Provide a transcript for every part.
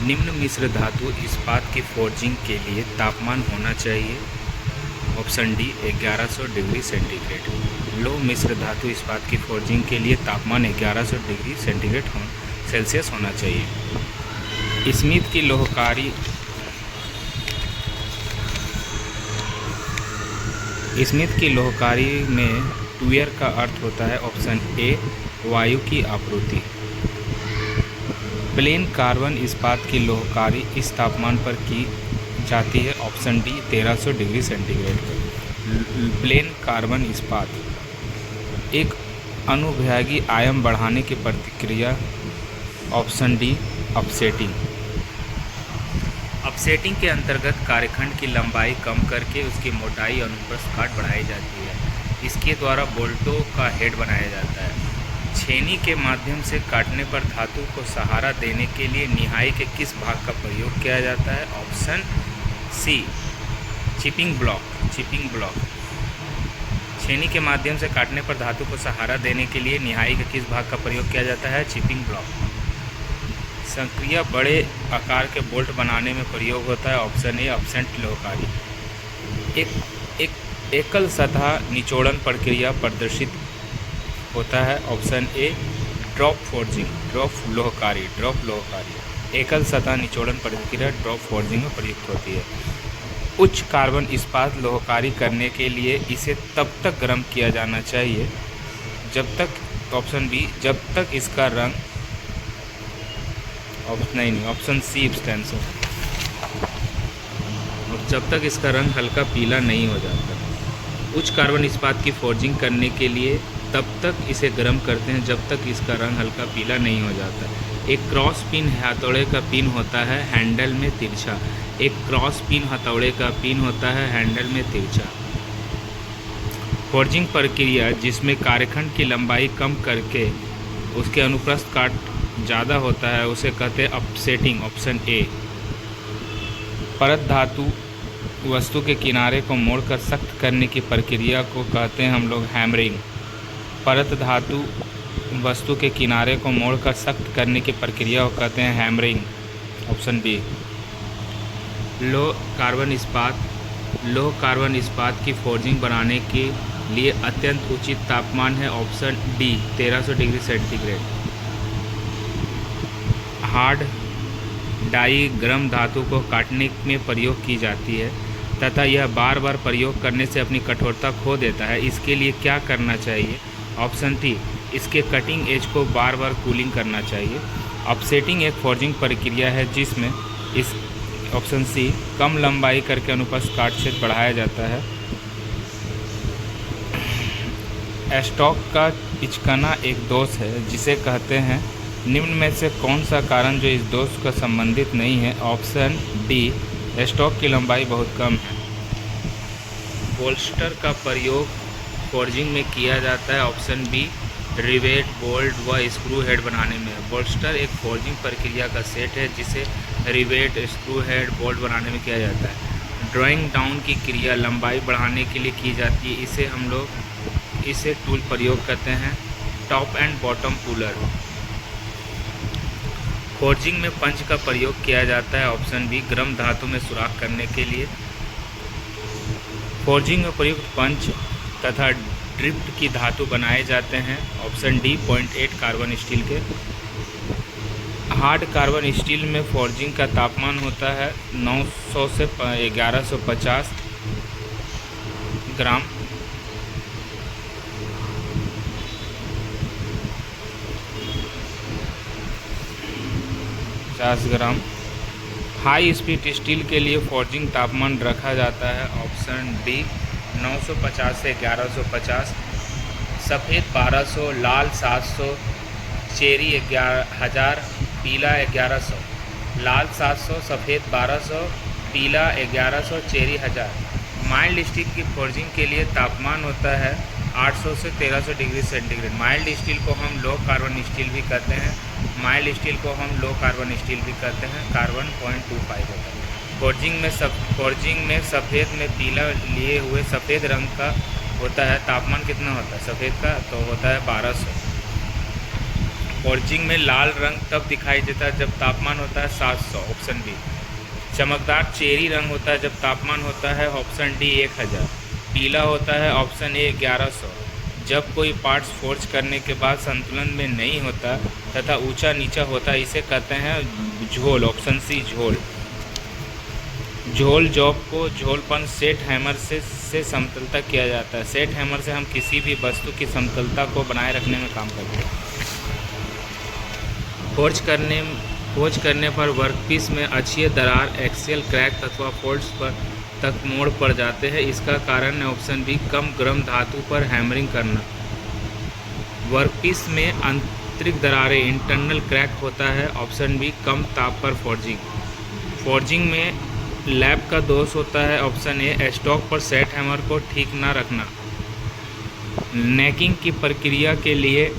निम्न मिश्र धातु इस्पात की फोर्जिंग के लिए तापमान होना चाहिए। Option D 1100 degree centigrade. लो मिश्र धातु इस्पात की फोर्जिंग के लिए तापमान 1100 डिग्री सेल्सियस होना चाहिए। स्मिथ की लोहकारी में ट्यूअर का अर्थ होता है ऑप्शन ए वायु की आपूर्ति। प्लेन कार्बन इस्पात की लोहकारी इस तापमान पर की जाती है option D 1300 degree centigrade. Plane carbon इस्पात एक अनुभागीय आयाम बढ़ाने की प्रतिक्रिया ऑप्शन डी अपसेटिंग। अपसेटिंग के अंतर्गत कार्यखंड की लंबाई कम करके उसकी मोटाई अनुप्रस्थ काट बढ़ाई जाती है। इसके द्वारा बोल्टों का हेड बनाया जाता है। छेनी के माध्यम से काटने पर धातु को सहारा देने के लिए निहाई के किस भाग का प्रयोग किया जाता है? Option C chipping block. छेनी के माध्यम से काटने पर धातु को सहारा देने के लिए निहाई के किस भाग का प्रयोग किया जाता है? Chipping block. संक्रिया बड़े आकार के बोल्ट बनाने में प्रयोग होता है ऑप्शन ए अपसेंट लोहकारी। एक एकल सतह निचोड़न प्रक्रिया प्रदर्शित होता है ऑप्शन ए ड्रॉप लोहकारी। एकल सतह निचोड़न प्रक्रिया ड्रॉप फोर्जिंग में प्रयुक्त होती है। उच्च कार्बन इस्पात लोहकारी करने के लिए इसे तब तक गर्म किया जाना चाहिए जब तक ऑप्शन बी जब तक इसका रंग ऑप्शन सी एब्सटेंशन जब तक इसका रंग हल्का पीला नहीं हो जाता। उच्च कार्बन इस्पात की फोर्जिंग करने के लिए तब तक इसे गर्म करते हैं जब तक इसका रंग हल्का पीला नहीं हो जाता। एक क्रॉस पिन हथौड़े का पिन होता है हैंडल में तिरछा। एक क्रॉस पिन हथौड़े का पिन होता है हैंडल में तिरछा। फोर्जिंग प्रक्रिया जिसमें कार्यखंड की लंबाई कम करके उसके अनुप्रस्थ काट ज़्यादा होता है उसे कहते हैं अपसेटिंग ऑप्शन ए। परत धातु वस्तु के किनारे को मोड़कर सख्त करने की प्रक्रिया को कहते हैं हम लोग हैमरिंग। परत धातु वस्तु के किनारे को मोड़कर सख्त करने की प्रक्रिया को कहते हैं hammering option B. Low carbon इस्पात की फोर्जिंग बनाने के लिए अत्यंत उचित तापमान है option D 1300 degree centigrade. Hard die गर्म धातु को काटने में प्रयोग की जाती है तथा यह बार बार प्रयोग करने से अपनी कठोरता खो देता है। इसके लिए क्या करना चाहिए? ऑप्शन डी इसके कटिंग एज को बार बार कूलिंग करना चाहिए। अपसेटिंग एक फोर्जिंग प्रक्रिया है जिसमें इस ऑप्शन सी कम लंबाई करके अनुप्रस्थ काट छेद बढ़ाया जाता है। स्टॉक का पिचकना एक दोष है जिसे कहते हैं। निम्न में से कौन सा कारण जो इस दोष का संबंधित नहीं है? ऑप्शन डी स्टॉक की लंबाई बहुत कम है। बोल्स्टर का प्रयोग फोर्जिंग में किया जाता है ऑप्शन बी रिवेट बोल्ट व स्क्रू हेड बनाने में। बोल्स्टर एक फोर्जिंग प्रक्रिया का सेट है जिसे रिवेट स्क्रू हेड बोल्ट बनाने में किया जाता है। ड्राइंग डाउन की क्रिया लंबाई बढ़ाने के लिए की जाती है। इसे हम लोग इसे टूल प्रयोग करते हैं top and bottom puller. Forging में पंच का प्रयोग किया जाता है ऑप्शन बी गर्म धातु में सुराख करने के लिए। फोर्जिंग में प्रयुक्त पंच तथा ड्रिफ्ट की धातु बनाए जाते हैं ऑप्शन डी 0.8 कार्बन स्टील के। हार्ड कार्बन स्टील में फोर्जिंग का तापमान होता है 900 से 1150 ग्राम। हाई स्पीड स्टील के लिए फोर्जिंग तापमान रखा जाता है ऑप्शन डी 950 से 1150। सफ़ेद 1200, लाल 700, चेरी 1000, पीला 1100। लाल 700, सफ़ेद 1200, पीला 1100, चेरी 1000। माइल्ड स्टील की फोर्जिंग के लिए तापमान होता है 800 से 1300 डिग्री सेंटीग्रेड। माइल्ड स्टील को हम लो कार्बन स्टील भी कहते हैं। माइल्ड स्टील को हम लो कार्बन स्टील भी कहते हैं। कार्बन 0.25 होता है। फोर्जिंग में सफ़ेद में पीला लिए हुए सफ़ेद रंग का होता है। तापमान कितना होता है सफ़ेद का? तो होता है 1200। फॉर्जिंग में लाल रंग तब दिखाई देता है जब तापमान होता है 700, ऑप्शन बी। चमकदार चेरी रंग होता है जब तापमान होता है, ऑप्शन डी 1000। पीला होता है, ऑप्शन ए 1100। जब कोई पार्ट्स फोर्ज करने के बाद संतुलन में नहीं होता तथा ऊंचा नीचा होता है, इसे कहते हैं झोल, ऑप्शन सी झोल। झोल जॉब को झोलपन सेट हैमर से समतलता किया जाता है। सेट हैमर से हम किसी भी वस्तु की समतलता को बनाए रखने में काम करते हैं। फोर्ज करने पर वर्कपीस में अक्षीय दरार, एक्सियल क्रैक अथवा फोल्ड्स पर तक मोड़ पड़ जाते हैं। इसका कारण है ऑप्शन बी, कम गर्म धातु पर हैमरिंग करना। वर्कपीस में आंतरिक दरारें, इंटरनल क्रैक होता है, ऑप्शन बी, कम ताप पर फोर्जिंग। फोर्जिंग में लैप का दोष होता है, ऑप्शन ए, स्टॉक पर सेट हैमर को ठीक ना रखना। नेकिंग की प्रक्रिया के लिए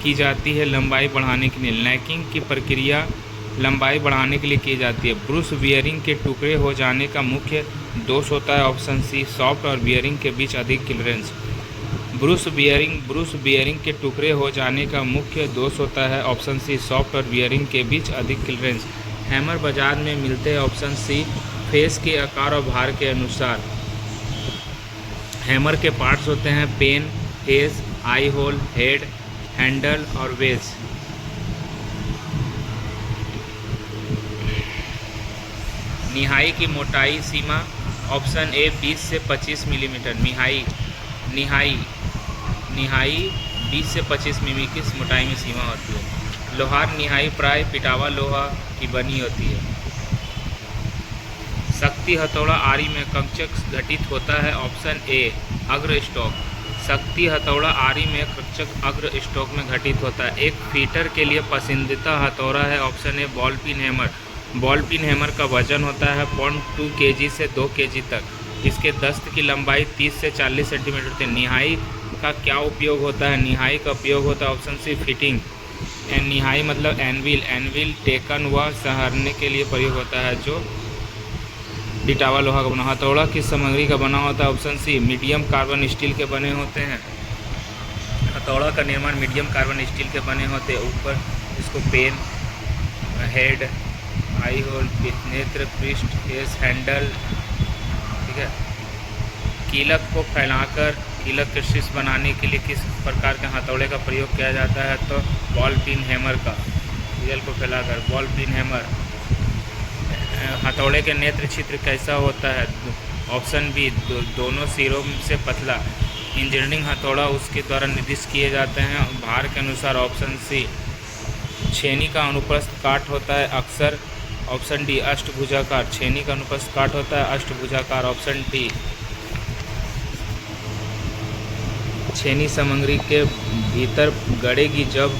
की जाती है, लंबाई बढ़ाने के लिए। नेकिंग की प्रक्रिया लंबाई बढ़ाने के लिए की जाती है। ब्रूस बियरिंग के टुकड़े हो जाने का मुख्य दोष होता है, ऑप्शन सी, सॉफ्ट और बियरिंग के बीच अधिक क्लियरेंस। ब्रूस बियरिंग के टुकड़े हो जाने का मुख्य दोष होता है, ऑप्शन सी, सॉफ्ट और बियरिंग के बीच अधिक क्लियरेंस। हैमर बाजार में मिलते हैं, ऑप्शन सी, फेस के आकार और भार के अनुसार। हैमर के पार्ट्स होते हैं पेन, फेस, आई होल, हेड, हैंडल और वेज। निहाई की मोटाई सीमा, ऑप्शन ए, 20 से 25 मिलीमीटर। निहाई 20 से 25 मिमी की मोटाई में सीमा होती है। लोहार निहाई प्राय पिटावा लोहा की बनी होती है। शक्ति हथौड़ा आरी में कंचक घटित होता है, ऑप्शन ए, अग्र स्टॉक। शक्ति हथौड़ा आरी में कंचक अग्र स्टॉक में घटित होता है। एक फीटर के लिए पसंदीदा हथौड़ा है, ऑप्शन ए, ball pin hammer. Ball pin hammer का वजन होता है 0.2 kg से 2 kg तक। इसके दस्त की लंबाई 30 से 40 सेंटीमीटर थी। निहाई का क्या उपयोग होता है? निहाई का उपयोग होता है, ऑप्शन सी, फिटिंग। निहाई मतलब एनविल टेकन व सहरने के लिए प्रयोग होता है, जो पिटावा लोहा का बना। हथौड़ा किस सामग्री का बना होता है? Option C, medium carbon steel के बने होते हैं। हथौड़ा का निर्माण मीडियम कार्बन स्टील के बने होते हैं। ऊपर इसको पेन, हेड, आई होल, नेत्र, पृष्ठ, फेस, हैंडल, ठीक है। कीलक को फैलाकर कीलक के शीर्ष बनाने के लिए किस प्रकार के हथौड़े का प्रयोग किया जाता है? तो बॉल पिन हैमर का। कील को फैलाकर बॉल पिन हैमर। हथौड़े के नेत्र छिद्र कैसा होता है? ऑप्शन बी, दोनों सिरों से पतला। इंजीनियरिंग हथौड़ा उसके द्वारा निर्दिष्ट किए जाते हैं भार के अनुसार, ऑप्शन सी। छेनी का अनुप्रस्थ काट होता है अक्सर, ऑप्शन डी, अष्टभुजाकार। छेनी का अनुप्रस्थ काट होता है अष्टभुजाकार, ऑप्शन डी। छेनी सामग्री के भीतर गड़ेगी जब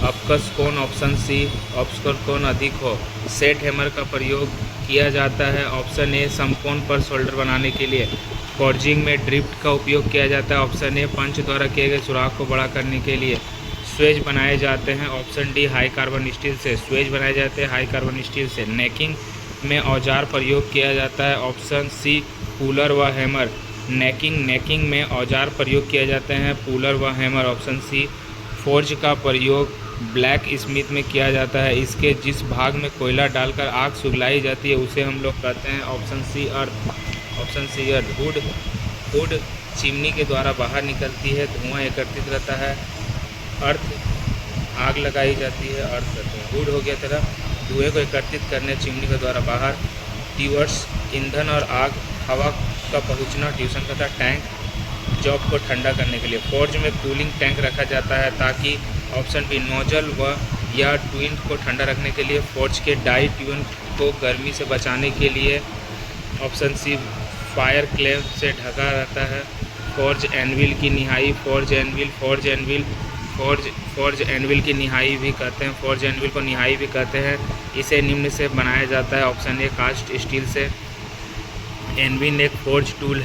अपकस कोण, ऑप्शन सी, अपकस कोण अधिक हो। सेट हैमर का प्रयोग किया जाता है, ऑप्शन ए, समकोण पर शोल्डर बनाने के लिए। फॉर्जिंग में ड्रिफ्ट का उपयोग किया जाता है, ऑप्शन ए, पंच द्वारा किए गए सुराख को बड़ा करने के लिए। स्वेज बनाए जाते हैं, option D, high carbon steel से। स्वेज बनाए जाते हैं हाई कार्बन स्टील से। नेकिंग में औजार प्रयोग किया जाता है, ऑप्शन सी, पुलर व हैमर। नेकिंग में औजार प्रयोग किए जाते हैं, पुलर व हैमर, ऑप्शन सी। फोर्ज का प्रयोग ब्लैक स्मिथ में किया जाता है। इसके जिस भाग में कोयला डालकर आग सुगलाई जाती है उसे हम लोग कहते हैं, ऑप्शन सी, अर्थ। ऑप्शन सी, अर्थ। हुड चिमनी के द्वारा बाहर निकलती है, धुआं एकत्रित रहता है। अर्थ आग लगाई जाती है, अर्थ करते हैं। हुड हो गया तेरा धुएं को एकत्रित करने चिमनी के द्वारा बाहर। ट्यूबर्स ईंधन और आग हवा का पहुंचना। ट्यूशन का था टैंक जॉब को ठंडा करने के लिए। फोर्ज में कूलिंग टैंक रखा जाता है ताकि, ऑप्शन बी, नोजल व या ट्विन को ठंडा रखने के लिए। फोर्ज के डाई ट्यून को गर्मी से बचाने के लिए, ऑप्शन सी, फायर क्लेम से ढका रहता है। फोर्ज एनविल की निहाई। फोर्ज एनविल की निहाई भी कहते हैं, फोर्ज एनविल को निहाई भी कहते हैं। इसे निम्न से बनाया जाता है, ऑप्शन ए, कास्ट स्टील से। एनविल एक फोर्ज टूल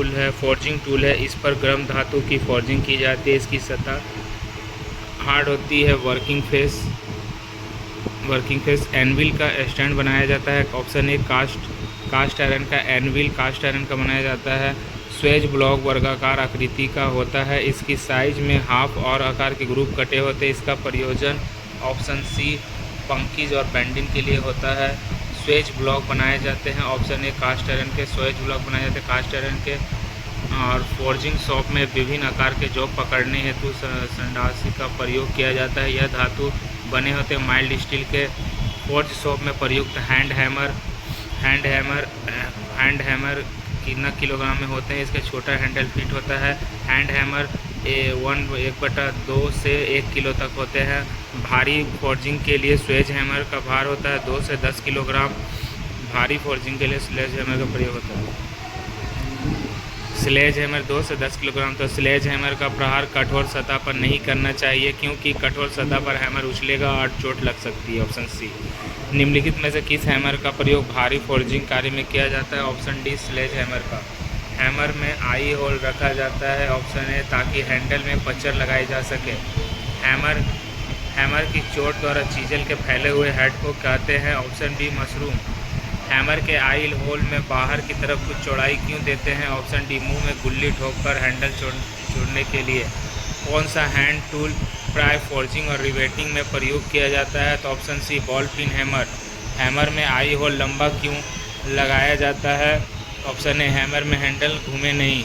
है, फोर्जिंग टूल है। इस पर गर्म धातु की फोर्जिंग की जाती है। इसकी सतह हार्ड होती है। वर्किंग फेस एनविल का स्टैंड बनाया जाता है, ऑप्शन ए, कास्ट आयरन का। एनविल कास्ट आयरन का बनाया जाता है। स्वेज ब्लॉक वर्गाकार आकृति का होता है। इसकी साइज में हाफ और आकार के ग्रुप कटे होते हैं। इसका प्रयोजन ऑप्शन सी पंकीज और बैंडिंग के लिए होता है। स्वेज ब्लॉक बनाए जाते हैं। ऑप्शन ए कास्ट आयरन के स्वेज ब्लॉक बनाए जाते हैं कास्ट आयरन के। और फोर्जिंग शॉप में विभिन्न आकार के जॉब पकड़ने हेतु संडासी का प्रयोग किया जाता है। यह धातु बने होते हैं माइल्ड स्टील के। फोर्ज शॉप में प्रयुक्त हैंड हैमर कितना किलोग्राम में होते हैं। इसका छोटा हैंडल फिट होता है। हैंड हैमर 1/2 से 1 किलो तक होते हैं। भारी फोर्जिंग के लिए स्वेज हैमर का भार होता है 2 से 10 किलोग्राम। भारी फोर्जिंग के लिए स्लेज हैमर का प्रयोग होता है। स्लेज हैमर 2 से 10 किलोग्राम। तो स्लेज हैमर का प्रहार कठोर सतह पर नहीं करना चाहिए, क्योंकि कठोर सतह पर हैमर उछलेगा और चोट लग सकती है। Option C. निम्नलिखित में से किस हैमर का प्रयोग भारी फोर्जिंग कार्य में किया जाता है। ऑप्शन डी स्लेज हैमर का। हैमर में आई होल रखा जाता है। ऑप्शन ए ताकि हैंडल में पचर लगाई जा सके। हैमर की चोट द्वारा चीजल के फैले हुए हेड को कहते हैं। Option B mushroom. हैमर के आई होल में बाहर की तरफ कुछ चौड़ाई क्यों देते हैं। ऑप्शन डी मुंह में गुल्ली ठोककर हैंडल छोड़ने के लिए। कौन सा हैंड टूल प्राय फोर्जिंग और रिवेटिंग में प्रयोग किया जाता है। तो option C ball pin hammer. Hammer में आई होल लंबा क्यों लगाया जाता है। ऑप्शन ए हैमर में हैंडल घूमे नहीं।